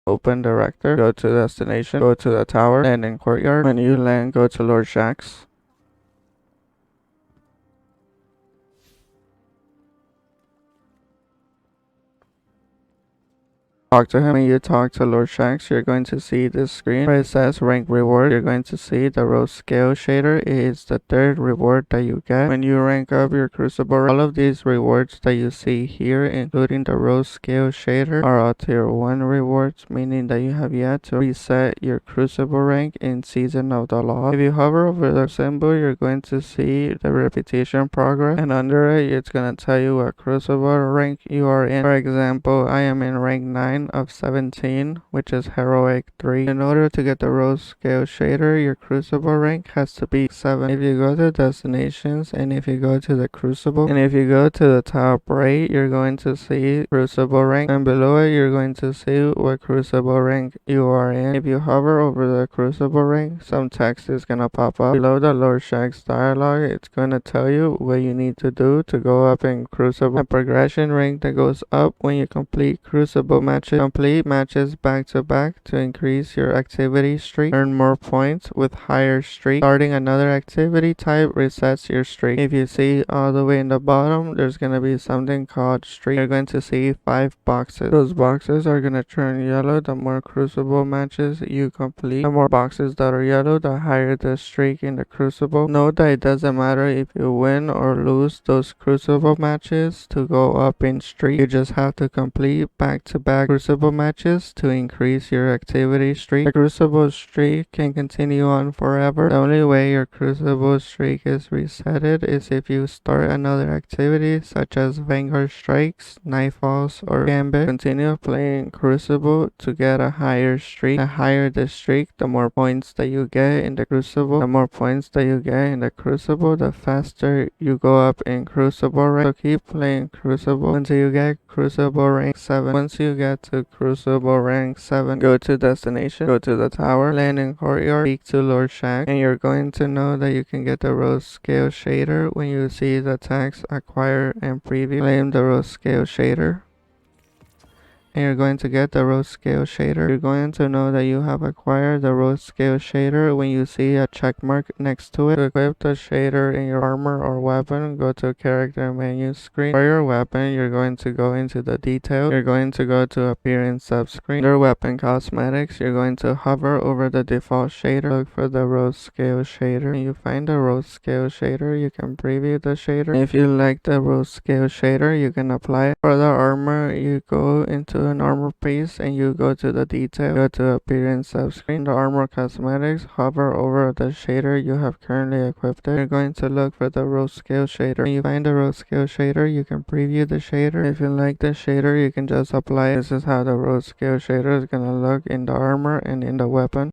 Open director, go to destination, go to the tower, land in courtyard. When you land, go to Lord Shaxx. Talk to him. When you talk to Lord Shaxx, you're going to see this screen where it says rank reward. You're going to see the Rosescale shader is the third reward that you get when you rank up your crucible. All of these rewards that you see here, including the Rosescale shader, are all tier 1 rewards, meaning that you have yet to reset your crucible rank in Season of the Law. If you hover over the symbol, you're going to see the reputation progress, and under it, it's going to tell you what crucible rank you are in. For example, I am in rank 9 of 17, which is heroic 3. In order to get the Rosescale shader, your crucible rank has to be 7. If you go to destinations, and if you go to the crucible, and if you go to the top right, you're going to see crucible rank, and below it you're going to see what crucible rank you are in. If you hover over the crucible rank, some text is gonna pop up. Below the Lord Shaxx dialogue, it's gonna tell you what you need to do to go up in crucible. A progression rank that goes up when you complete crucible matches. Complete matches back to back to increase your activity streak. Earn more points with higher streak. Starting another activity type resets your streak. If you see all the way in the bottom, there's gonna be something called streak. You're going to see 5 boxes. Those boxes are gonna turn yellow the more crucible matches you complete. The more boxes that are yellow, the higher the streak in the crucible. Note that it doesn't matter if you win or lose those crucible matches to go up in streak. You just have to complete back to back crucible matches to increase your activity streak. The crucible streak can continue on forever. The only way your crucible streak is resetted is if you start another activity such as Vanguard Strikes, Nightfalls, or Gambit. Continue playing crucible to get a higher streak. The higher the streak, the more points that you get in the crucible. The more points that you get in the crucible, the faster you go up in crucible rank. So keep playing crucible until you get crucible rank 7. Once you get to crucible rank 7, go to destination, go to the tower, land in courtyard, speak to Lord Shaxx, and you're going to know that you can get the Rosescale shader when you see the text acquire and preview. Claim the Rosescale shader, and you're going to get the Rosescale shader. You're going to know that you have acquired the Rosescale shader when you see a check mark next to it. To equip the shader in your armor or weapon, go to character menu screen. For your weapon, you're going to go into the detail. You're going to go to appearance subscreen. Under weapon cosmetics, you're going to hover over the default shader. Look for the Rosescale shader. When you find the Rosescale shader, you can preview the shader. If you like the Rosescale shader, you can apply it. For the armor, you go into an armor piece and you go to the detail, go to appearance subscreen, the armor cosmetics, hover over the shader you have currently equipped. You're going to look for the Rosescale shader. When you find the Rosescale shader, you can preview the shader. If you like the shader, you can just apply it. This is how the Rosescale shader is gonna look in the armor and in the weapon.